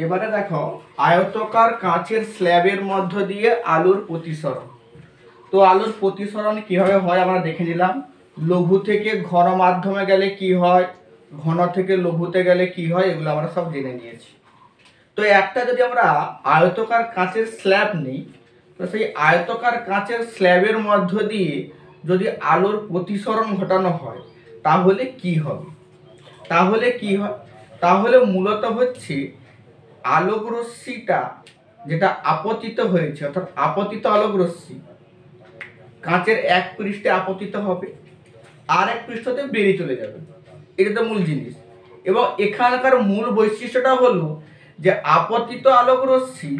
এবারে দেখো আয়তকার কাঁচের স্ল্যাবের মধ্য দিয়ে আলোর প্রতিসরণ। তো আলোর প্রতিসরণ কিভাবে হয় আমরা দেখে নিলাম। লঘু থেকে ঘন মাধ্যমে গেলে কি হয়, ঘন থেকে লঘুতে গেলে কি হয়, এগুলো আমরা সব জেনে নিয়েছি। তো একটা যদি আমরা আয়তকার কাঁচের স্ল্যাব নিই, তো সেই আয়তকার কাঁচের স্ল্যাবের মধ্য দিয়ে যদি আলোর প্রতিসরণ ঘটানো হয় তাহলে কি হবে, তাহলে মূলত হচ্ছে আলোক রশ্মিটা যেটা আপতিত হয়েছে, অর্থাৎ আপতিত আলোক রশ্মি কাঁচের এক পৃষ্ঠে আপতিত হবে, আর এক পৃষ্ঠতে বেরিয়ে চলে যাবে। এটা তো মূল জিনিস। এবং এখানকার মূল বৈশিষ্ট্যটা হলো যে আপতিত আলোক রশ্মি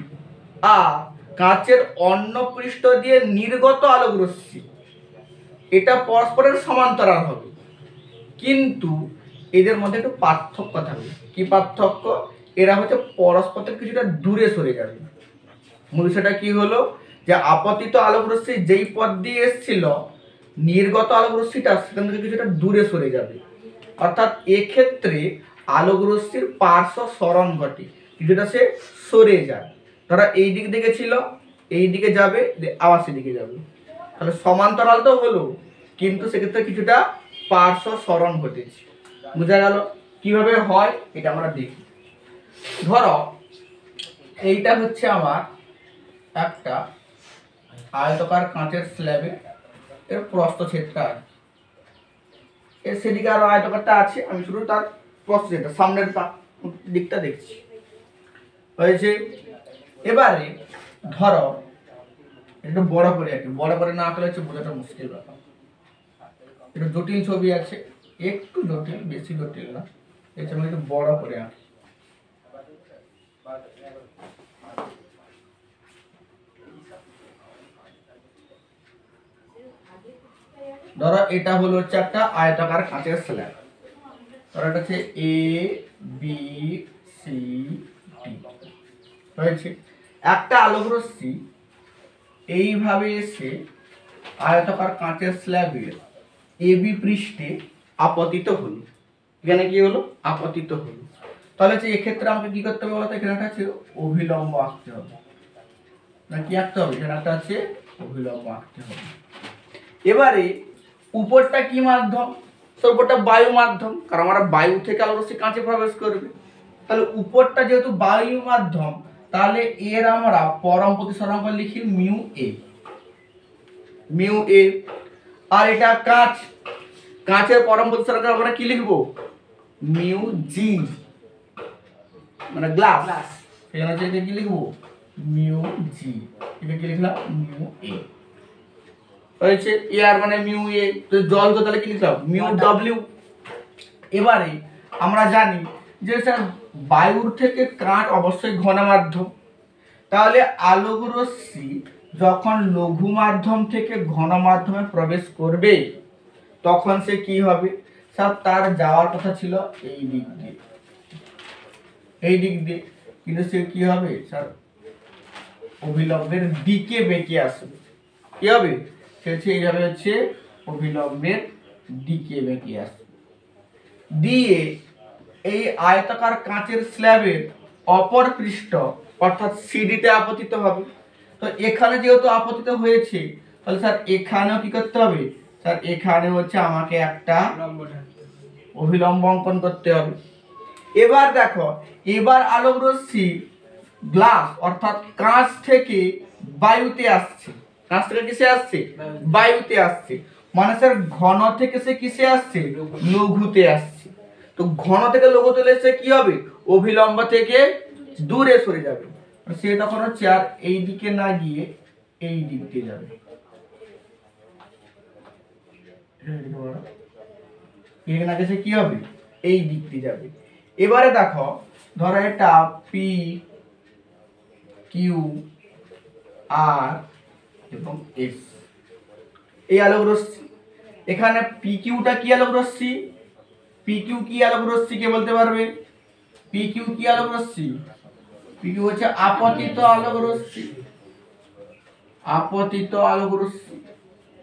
আর কাঁচের অন্য পৃষ্ঠ দিয়ে নির্গত আলোক রশ্মি এটা পরস্পরের সমান্তরাল হবে, কিন্তু এদের মধ্যে একটু পার্থক্য থাকবে। কি পার্থক্য? এরা হচ্ছে পরস্পর থেকে কিছুটা দূরে সরে যাবে। মূল সেটা কি হলো যে আপতিত আলোক রশ্মি যেই পথ দিয়ে এসেছিল, নির্গত আলোক রশ্মিটা সেখান থেকে কিছুটা দূরে সরে যাবে। অর্থাৎ এক্ষেত্রে আলোক রশ্মির পার্শ্ব সরণ ঘটে, কিছুটা সে সরে যায়। ধরা এই দিক থেকে ছিল, এই দিকে যাবে, আবার সেদিকে যাবে, তাহলে সমান্তরাল তো হলো, কিন্তু সেক্ষেত্রে কিছুটা পার্শ্ব সরণ ঘটেছে। বোঝা গেল কিভাবে হয় এটা আমরা দেখি। ধরো এইটা হচ্ছে আমার একটা আয়তকার কাঁচের স্ল্যাবে এর প্রস্থচ্ছেদটা আছে, এর সেদিকে আরো আয়তকারটা আছে, আমি শুধু তার প্রস্থচ্ছেদটা সামনের দিকটা দেখছি হয়েছে। এবারে ধরো একটু বড় করে আঁকি, বড় করে না আঁকলে হচ্ছে বোঝাটা মুশকিল ব্যাপার। একটু জটিল ছবি আছে, একটু জটিল, বেশি জটিল না, এই ছবি একটু বড় করে আঁকি। ধরো এটা হলো হচ্ছে একটা আয়তাকার কাঁচের স্ল্যাব। ধরো এটা হচ্ছে এ বি সি ডি হয়েছে। একটা আলোক রশ্মি এইভাবে এসে আয়তাকার কাঁচের স্ল্যাবের এ বি পৃষ্ঠে আপতিত হলো। এখানে কি হলো? আপতিত হলো। তাহলে হচ্ছে এক্ষেত্রে আমাকে কি করতে হবে বলতো? এখানে একটা আছে অভিলম্ব আঁকতে হবে, না কি আঁকতে হবে? এখানে একটা আছে অভিলম্ব আঁকতে হবে। এবারে উপরটা কি মাধ্যম? তো উপরটা বায়ু মাধ্যম, কারণ আমরা বায়ু থেকে আলোক রশ্মি কাঁচে প্রবেশ করবে। তাহলে উপরটা যেহেতু বায়ু মাধ্যম, তাহলে এর আমরা পরম প্রতিসরণ লিখি মিউ এ, মিউ এ। আর এটা কাঁচ, কাঁচের পরম প্রতিসরণ আমরা কি লিখবো? মিউ জি, মানে গ্লাস। এখানে হচ্ছে কি লিখবো? মিউ জি। এটা কি লিখলাম? মিউ এ হয়েছে। এয়ার মানে মিউ এ, তো জল তো তাহলে কি লিখলাম? Mu W. এবারে আমরা জানি যে স্যার বায়ুর থেকে কাঁচ অবশ্যই ঘন মাধ্যম, তাহলে আলোক রশ্মি যখন লঘু মাধ্যম থেকে ঘন মাধ্যমে প্রবেশ করবে তখন সে কি হবে? স্যার তার যাওয়ার কথা ছিল এই দিক দিয়ে, এই দিক দিয়ে, কিন্তু সে কি হবে? স্যার অভিলম্বের দিকে বেঁকে আসবে। কি হবে? সে হচ্ছে এইভাবে হচ্ছে অভিলম্বের দিকে বেঁকে আসবে, দিয়ে এই আয়তাকার কাঁচের স্ল্যাবের অপর পৃষ্ঠ অর্থাৎ সিডিতে আপতিত হবে। তো এখানে যেহেতু আপতিত হয়েছে, তাহলে স্যার এখানেও কি করতে হবে? স্যার এখানে হচ্ছে আমাকে একটা অভিলম্ব অঙ্কন করতে হবে। এবার দেখো, এবার আলোক রশ্মি গ্লাস অর্থাৎ কাঁচ থেকে বায়ুতে আসছে, কাঁচ থেকে কিসে আসছে? বায়ুতে আসছে, মানে স্যার ঘন থেকে সে কিসে আসছে? লঘুতে আসছে। তো ঘন থেকে লঘুতে এসে কি হবে? অভিলম্ব থেকে দূরে সরে যাবে, সে তখন হচ্ছে আর এই দিকে না গিয়ে এই দিক দিয়ে যাবে। এখানে আগে সে কি হবে? এই দিক দিয়ে যাবে। এবারে দেখো, ধরো এটা পি কিউ আর এবং এস, এই আলোক রশ্মি। এখানে পি কিউটা কি আলোক রশ্মি? পি কিউ কি আলোক রশ্মি কে বলতে পারবে? পি কিউ কি আলোক রশ্মি? পি কিউ হচ্ছে আপতিত আলোক রশ্মি, আপতিত আলোক রশ্মি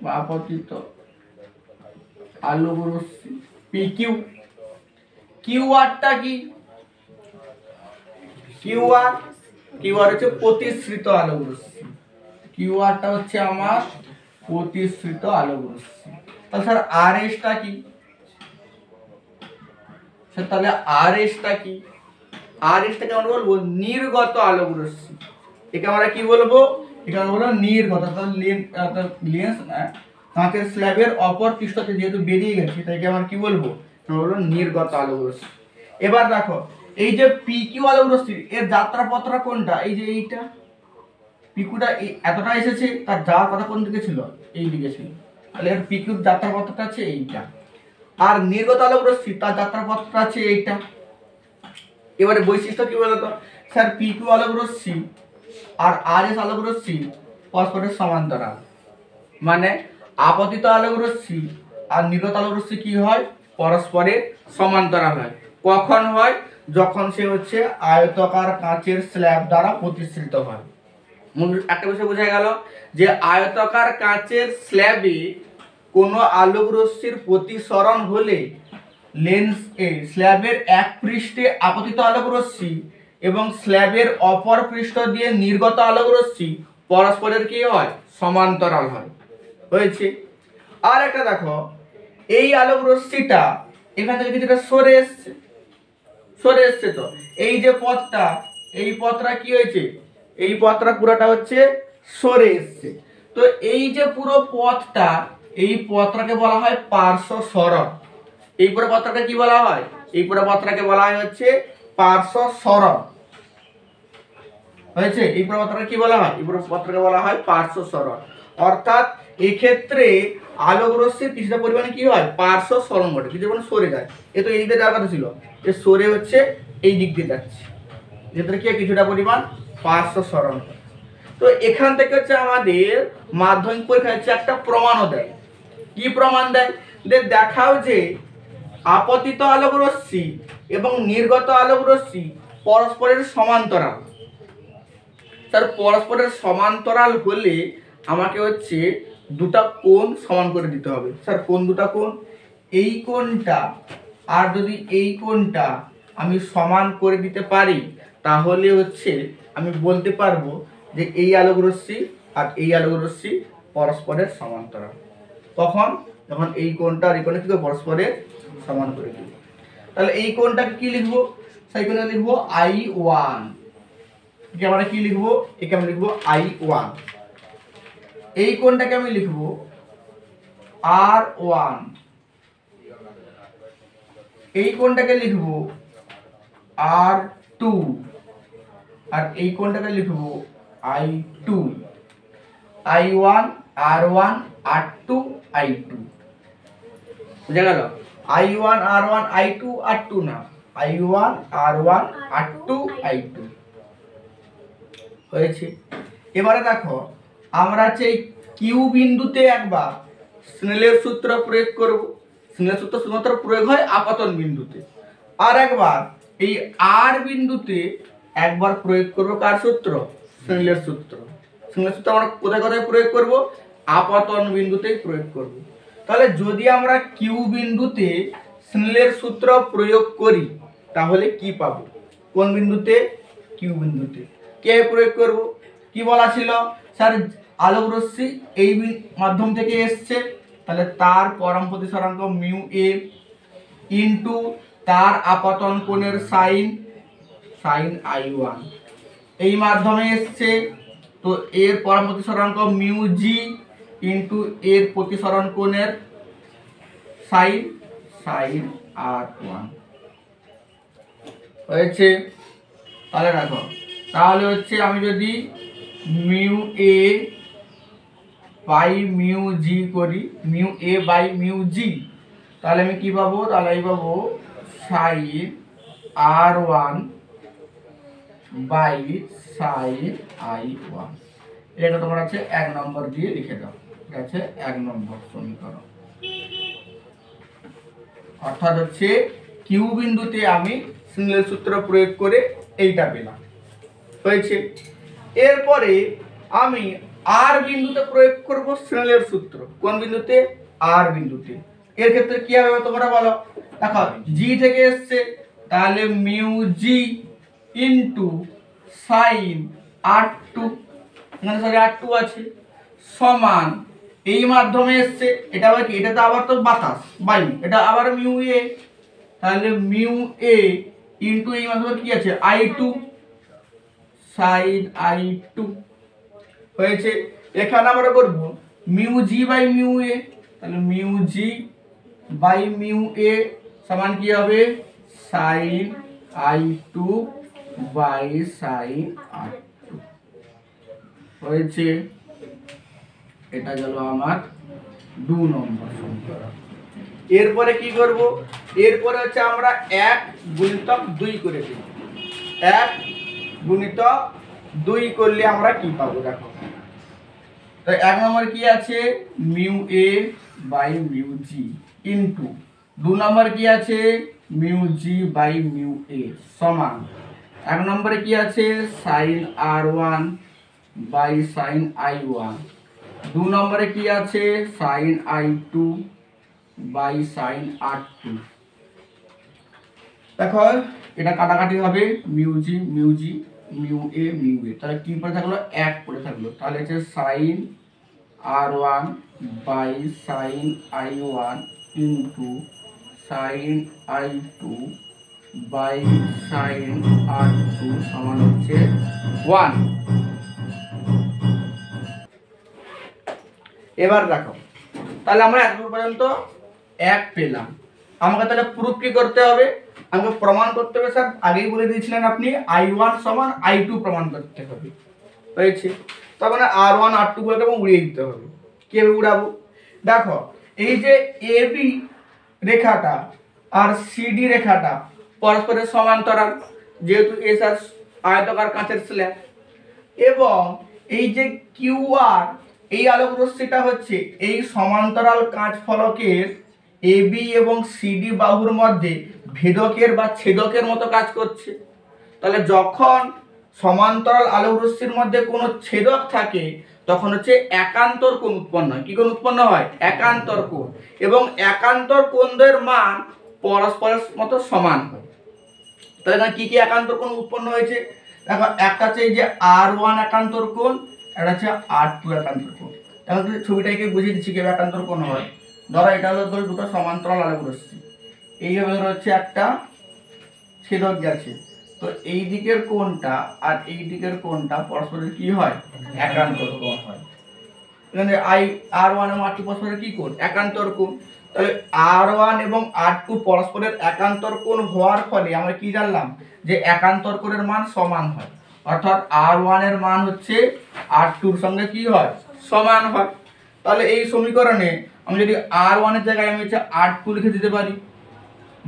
বা আপতিত আলোক রশ্মি পি কিউ। কিউ আরটা কি? কিউআর, কিউআর হচ্ছে প্রতিসৃত আলোক রশ্মি, কিউআরটা হচ্ছে আমার প্রতিসৃত আলোক রশ্মি। তাহলে স্যার আরএসটা কি? স্যার তাহলে আরএসটা কি? আরএসটাকে আমরা বলবো নির্গত আলোক রশ্মি। একে আমরা কি বলবো? একে আমরা বলবো নির্গত। লেন্স কাঁচের স্ল্যাবের অপর পৃষ্ঠতে যেহেতু বেরিয়ে গেছে তাই আমরা কি বলবো? বলবো নির্গত আলোক রশ্মি। এবার দেখো এই যে পিকিউ আলোক রশ্মি এর যাত্রাপথটা কোনটা? এই যে এইটা পিকুটা এতটা এসেছে, তার যাওয়ার কথা কোন দিকে ছিল? এই দিকে ছিল। তাহলে এর পিকিউর যাত্রাপথটা আছে এইটা, আর নির্গত আলোক রশ্মি তার যাত্রাপথটা আছে এইটা। এবারে বৈশিষ্ট্য কি বলতো স্যার? পিকিউ আলোক রশ্মি আর আরএস আলোক রশ্মি পরস্পরের সমান্তরাল, মানে আপতিত আলোক রশ্মি আর নির্গত আলোক রশ্মি কি হয়? পরস্পরের সমান্তরাল হয়। কখন হয়? যখন সে হচ্ছে আয়তাকার কাঁচের স্ল্যাব দ্বারা প্রতিসৃত হয়। একটা বিষয় বোঝা গেল যে আয়তাকার কাঁচের স্ল্যাবে কোনো আলোক রশ্মির প্রতিসরণ হলে লেন্স স্ল্যাবের এক পৃষ্ঠে আপতিত আলোক রশ্মি এবং স্ল্যাবের অপর পৃষ্ঠ দিয়ে নির্গত আলোক রশ্মি পরস্পরের কি হয়? সমান্তরাল হয়। হয়েছে। আর একটা দেখো এই আলোক রশ্মিটা এখান থেকে কিছুটা সরে এসছে, সরে এসছে। তো এই যে পথটা, এই পথটা কি হয়েছে? এই পথটা পুরোটা হচ্ছে সরে এসছে। তো এই যে পুরো পথটা, এই পথটাকে বলা হয় পার্শ্ব সরণ। এই পুরো পথটাকে কি বলা হয়? এই পুরো পথটাকে বলা হয় হচ্ছে পার্শ্ব সরণ। হয়েছে। এই পুরো পথটাকে কি বলা হয়? এই পুরো পথটাকে বলা হয় পার্শ্ব সরণ। অর্থাৎ এই ক্ষেত্রে আলোক রশ্মির কিছুটা পরিমাণে কি হয়? পার্শ্ব সরণ ঘটে, কিছু পরিমাণে সরে যায়। এ তো এই দিকে যাওয়ার কথা ছিল, এ সরে হচ্ছে এই দিক দিয়ে যাচ্ছে, যেটা কি কিছুটা পরিমাণ পার্শ্ব সরণ। তো এখান থেকে হচ্ছে আমাদের মাধ্যমিক পরীক্ষা হচ্ছে একটা প্রমাণও দেয়। কি প্রমাণ দেয়? দেখাও যে আপতিত আলোক রশ্মি এবং নির্গত আলোক রশ্মি পরস্পরের সমান্তরাল। তার পরস্পরের সমান্তরাল হলে আমাকে হচ্ছে দুটা কোণ সমান করে দিতে হবে। স্যার কোন দুটা কোণ? এই কোণটা আর যদি এই কোণটা আমি সমান করে দিতে পারি তাহলে হচ্ছে আমি বলতে পারবো যে এই আলোক রশ্মি আর এই আলোক রশ্মি পরস্পরের সমান্তরাল। তখন যখন এই কোণটা আর এই কোণটা কি পরস্পরের সমান করে দিব। তাহলে এই কোণটাকে কি লিখবো? সেই কোণটা লিখবো I1। একে আমরা কি লিখবো? একে আমরা লিখবো I1। এই কোণটাকে আমি লিখবো R1। এই কোণটাকে লিখবো R2 আর এই কোণটাকে লিখবো I2। I1 R1 R2 I2 বুঝা গেল? I1 R1 I2 R2 না, I1 R1 R2 I2 হয়েছে। এবারে দেখো আমরা হচ্ছে কিউ বিন্দুতে একবার স্নেলের সূত্র প্রয়োগ করব। স্নেলের সূত্র শুধুমাত্র প্রয়োগ হয় আপতন বিন্দুতে। আর একবার এই আর বিন্দুতে একবার প্রয়োগ করব কার সূত্র? স্নেলের সূত্র। স্নেলের সূত্র আমরা কোথায় কোথায় প্রয়োগ করব? আপতন বিন্দুতেই প্রয়োগ করব। তাহলে যদি আমরা কিউ বিন্দুতে স্নেলের সূত্র প্রয়োগ করি তাহলে কি পাবো? কোন বিন্দুতে? কিউ বিন্দুতে। কে প্রয়োগ করব? কি বলা ছিল? স্যার আলোক রশ্মি এই মাধ্যম থেকে এসছে, তাহলে তার পরম প্রতিসরাঙ্ক মিউ এ ইনটু তার আপতন কোণের সাইন I1 এই মাধ্যমে এসছে, তো এর পরম প্রতিসরাঙ্ক মিউ জি ইনটু এর প্রতিসরণ কোণের সাইন R1 হয়েছে। তাহলে দেখো তাহলে হচ্ছে আমি যদি মিউ এ বাই মিউ জি করি, মিউ এ বাই মিউ জি, তাহলে আমি কি পাবো? তাহলে আমি পাবো sign R1 by sine I1। এটা তোমার আছে 1 নম্বর দিয়ে লিখে দাও। এটা আছে 1 নম্বর সমীকরণ। অর্থাৎ হচ্ছে কিউ বিন্দুতে আমি স্নেলের সূত্র প্রয়োগ করে এইটা পেলাম। হয়েছে। এরপরে আমি আর বিন্দুতে প্রয়োগ করব স্নেলের সূত্র। কোন বিন্দুতে? আর বিন্দুতে। এর ক্ষেত্রে কি হবে তোমরা বলো? দেখো জি থেকে এসছে, তাহলে মিউ জি ইন্টু সাইন R2, এখানে সরি R2 আছে, সমান এই মাধ্যমে এসছে, এটা আবার কি, এটা তো আবার তো বাতাস বায়ু, এটা আবার মিউ এ, তাহলে মিউ এ ইন্টু এই মাধ্যমে কি আছে I2 সাইন I2 হয়েছে। এখানে আমরা করব মিউ জি বাই মিউ এ, তাহলে মিউ জি বাই মিউ এ সমান কি হবে sign I2 by sine R2 হয়েছে। এটা গেল আমার 2 নম্বর সমীকরণ। এরপরে কি করব, এরপরে হচ্ছে আমরা 1 গুণিতক 2 করে দেব। 1 গুণিতক 2 করলে আমরা কি পাবো দেখো, তো 1 নম্বর কি আছে mu A by mu G into 2 নম্বর কি আছে মিউ জি বাই মিউ এ সমান 1 নম্বরে কি আছে sign R1 by sine I1, 2 নম্বরে কি আছে sign I2 by sine R2। দেখো এটা কাটাকাটি হবে, mu G mu G mu A mu এ, তাহলে কি পড়ে থাকলো 1 পড়ে থাকলো, তাহলে হচ্ছে sine R1 by sine I1 into sine I2 by sine R2 সমান হচ্ছে 1। এবার দেখো তাহলে আমরা এত পর্যন্ত 1 পেলাম, আমাকে তাহলে প্রুফ কি করতে হবে, আমাকে প্রমাণ করতে হবে। স্যার আগেই বলে দিয়েছিলেন আপনি I1 সমান I2 প্রমাণ করতে হবে, হয়েছে। তার মানে R1 R2 গুলোকে উড়িয়ে দিতে হবে। কিভাবে উড়াবো দেখো, এই যে AB রেখাটা আর CD রেখাটা পরস্পরের সমান্তরাল, যেহেতু এসআর আয়তাকার কাঁচের স্ল্যাব, এবং এই যে QR এই আলোক রশ্মিটা হচ্ছে এই সমান্তরাল কাঁচ ফলকের AB এবং CD বাহুর মধ্যে ভেদকের বা ছেদকের মতো কাজ করছে। তাহলে যখন সমান্তরাল আলোক রশ্মির মধ্যে কোনো ছেদক থাকে তখন হচ্ছে একান্তর কোণ উৎপন্ন হয়। কি কোণ উৎপন্ন হয়? একান্তর কোণ। এবং একান্তর কোণদের মান পরস্পরের মতো সমান হয়। তাহলে কি কি একান্তর কোণ উৎপন্ন হয়েছে দেখো, একটা হচ্ছে এই যে R1 একান্তর কোণ, একটা হচ্ছে R2 একান্তর কোণ। তাহলে ছবিটাকে বুঝিয়ে দিচ্ছি কিভাবে একান্তর কোণ হয়। ধরো এটা হলো ধরো দুটো সমান্তরাল আলোক রশ্মি, এইভাবে ধরো হচ্ছে একটা ছেদক গেছে, তো এই দিকের কোণটা আর এই দিকের কোণটা পরস্পরের কি হয়? একান্তর কোণ হয়। এখানে R1 এবং R2 পরস্পরের কি কোণ? একান্তর কোণ। তাহলে R1 এবং R2 পরস্পরের একান্তর কোণ হওয়ার ফলে আমরা কি জানলাম যে একান্তর কোণের মান সমান হয়, অর্থাৎ R1 এর মান হচ্ছে R2 এর সঙ্গে কি হয়? সমান হয়। তাহলে এই সমীকরণে আমি যদি R1 এর জায়গায় আমি হচ্ছে R2 লিখে দিতে পারি,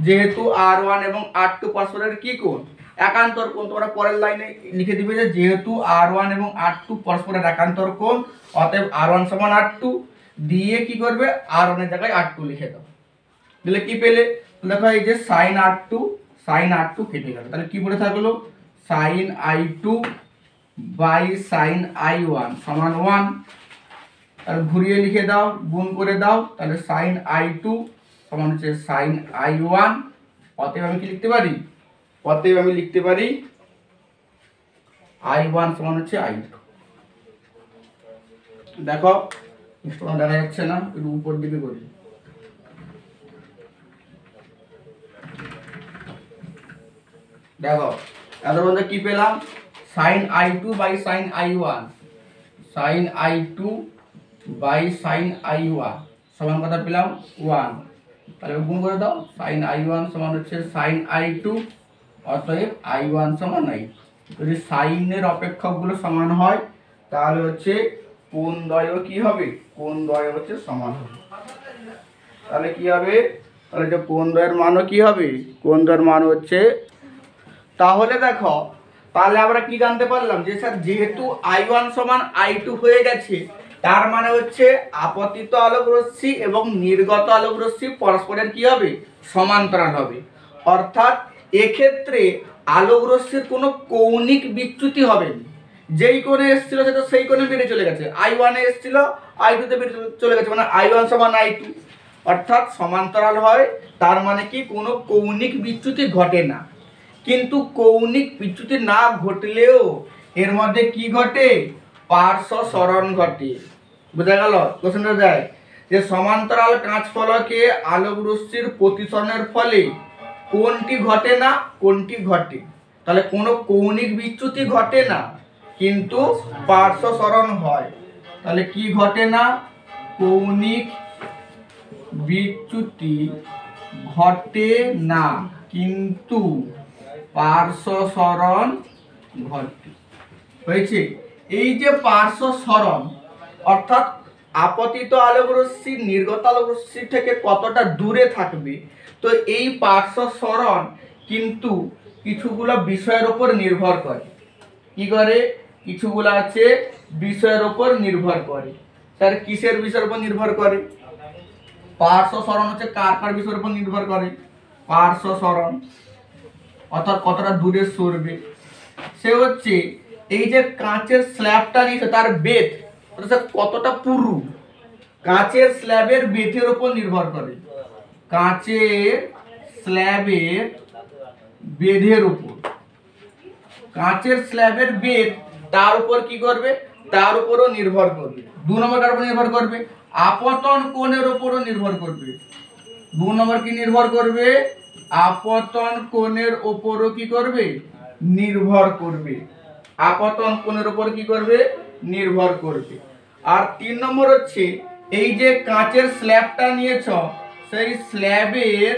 যেহেতু R1 এবং R2 পরস্পরের কি কোণ? একান্তর কোণ। তোমরা পরের লাইনে লিখে দিবে যে যেহেতু R1 এবং R2 পরস্পরের একান্তর কোণ, অতএব R1 সমান R2 দিয়ে কি করবে R1 এর জায়গায় R2 লিখে দাও। তাহলে কি পেলে দেখো, এই যে sin R2 কেটে গেল, তাহলে কি পড়ে থাকলো sin I2 by sin I1 সমান 1। তাহলে ঘুরিয়ে লিখে দাও, গুণ করে দাও, তাহলে sin I2 সমান হচ্ছে sin I1। অতএব আমি কি লিখতে পারি? অতএব আমি লিখতে পারি I1 সমান হচ্ছে I2। দেখো স্টোন দেখা যাচ্ছে না, একটু উপর দিকে করি। দেখো এত পর্যন্ত কি পেলাম? sin I2 by sin I1, sin I2 by sin I1 সমান কথা পেলাম 1। তাহলে গুণ করে দাও, sin I1 সমান হচ্ছে sin I2, অতএব I1 সমান I। যদি সাইনের অপেক্ষকগুলো সমান হয় তাহলে হচ্ছে কোণদ্বয় কি হবে? কোণদ্বয় হচ্ছে সমান হবে। তাহলে কি হবে? তাহলে যে কোণদ্বয়ের মানও কি হবে? কোণদ্বয়ের মান হচ্ছে, তাহলে দেখো তাহলে আমরা কি জানতে পারলাম যে স্যার যেহেতু I1 সমান I2 হয়ে গেছে, তার মানে হচ্ছে আপতিত আলোক রশ্মি এবং নির্গত আলোক রশ্মি পরস্পরের কি হবে? সমান্তরাল হবে। অর্থাৎ এক্ষেত্রে আলোক রশ্মির কোনো কৌণিক বিচ্যুতি হবে না। যেই কোণে এসেছিল সেটা সেই কোণে বেরিয়ে চলে গেছে, I1 এ এসেছিল I2 তে বেরিয়ে চলে গেছে, মানে I1 সমান I2। অর্থাৎ সমান্তরাল হয়, তার মানে কি কোনো কৌণিক বিচ্যুতি ঘটে না। কিন্তু কৌণিক বিচ্যুতি না ঘটলেও এর মধ্যে কি ঘটে, পার্শ্ব সরণ ঘটে। বোঝা গেল? কোশ্চেনটা যায় যে সমান্তরাল কাঁচ ফলকে আলোক রশ্মির প্রতিসরণের ফলে কোনটি ঘটে না, কোনটি ঘটে? তাহলে কোনো কৌণিক বিচ্যুতি ঘটে না কিন্তু পার্শ্ব সরণ হয়। তাহলে কি ঘটে না, কৌণিক বিচ্যুতি ঘটে না কিন্তু পার্শ্ব সরণ ঘটে। হয়েছে? এই যে পার্শ্ব সরণ অর্থাৎ আপতিত আলোক রশ্মি নির্গত আলোক রশ্মি থেকে কতটা দূরে থাকবে, তো এই পার্শ্ব সরণ কিন্তু কিছুগুলো বিষয়ের উপর নির্ভর করে। কি করে? কিছুগুলো আছে বিষয়ের উপর নির্ভর করে। স্যার কিসের বিষয়ের উপর নির্ভর করে? পার্শ্ব সরণ হচ্ছে কার কার বিষয়ের উপর নির্ভর করে? পার্শ্ব সরণ অর্থাৎ কতটা দূরে সরবে। সে হচ্ছে এই যে কাঁচের স্ল্যাবটা নিয়েছে তার বেধ কতটা পুরু, কাঁচের স্ল্যাবের বেধের উপর নির্ভর করে। কাঁচের স্ল্যাবের বেধের উপর, কাঁচের স্ল্যাবের বেধ তার উপর কি করবে, তার উপরও নির্ভর করবে। 2 নম্বর কার উপর নির্ভর করবে? আপতন কোণের উপরও নির্ভর করবে। 2 নম্বর কি নির্ভর করবে? আপতন কোণের উপরও কি করবে, নির্ভর করবে। আপতন কোণের উপর কি করবে, নির্ভর করবে। আর 3 নম্বর হচ্ছে এই যে কাঁচের স্ল্যাবটা নিয়েছ সেই স্ল্যাবের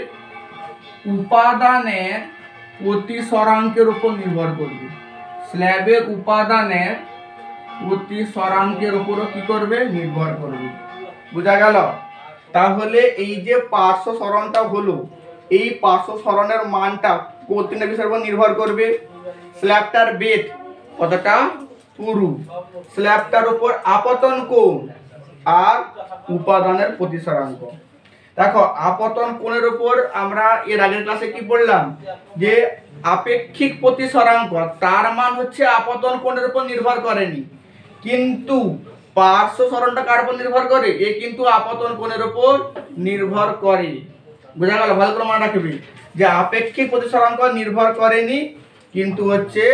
উপাদানের প্রতিসরাঙ্কের উপর নির্ভর করবে। স্ল্যাবের উপাদানের প্রতিসরাঙ্কের উপরও কি করবে, নির্ভর করবে। বোঝা গেল? তাহলে এই যে পার্শ্ব সরণটা হলো, এই পার্শ্ব সরণের মানটা কোন বিষয়ের উপর নির্ভর করবে? স্ল্যাবটার বেধ কতটা পুরু, স্ল্যাবটার উপর আপতন কোণ আর উপাদানের প্রতিসরাঙ্ক। দেখো আপতন কোণের উপর আমরা এর আগের ক্লাসে কি পড়লাম যে আপেক্ষিক প্রতিসরাঙ্ক তার মান হচ্ছে আপতন কোণের উপর নির্ভর করেনি, কিন্তু পার্শ্ব সরণটা কার উপর নির্ভর করে? এ কিন্তু আপতন কোণের উপর নির্ভর করে। বোঝা গেল? ভালো করে মনে রাখবি যে আপেক্ষিক প্রতিসরাঙ্ক নির্ভর করেনি কিন্তু হচ্ছে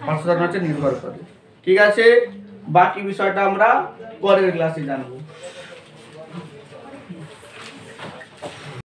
পার্শ্ব সরণ হচ্ছে নির্ভর করে। ঠিক আছে, বাকি বিষয়টা আমরা পরের ক্লাসে জানবো।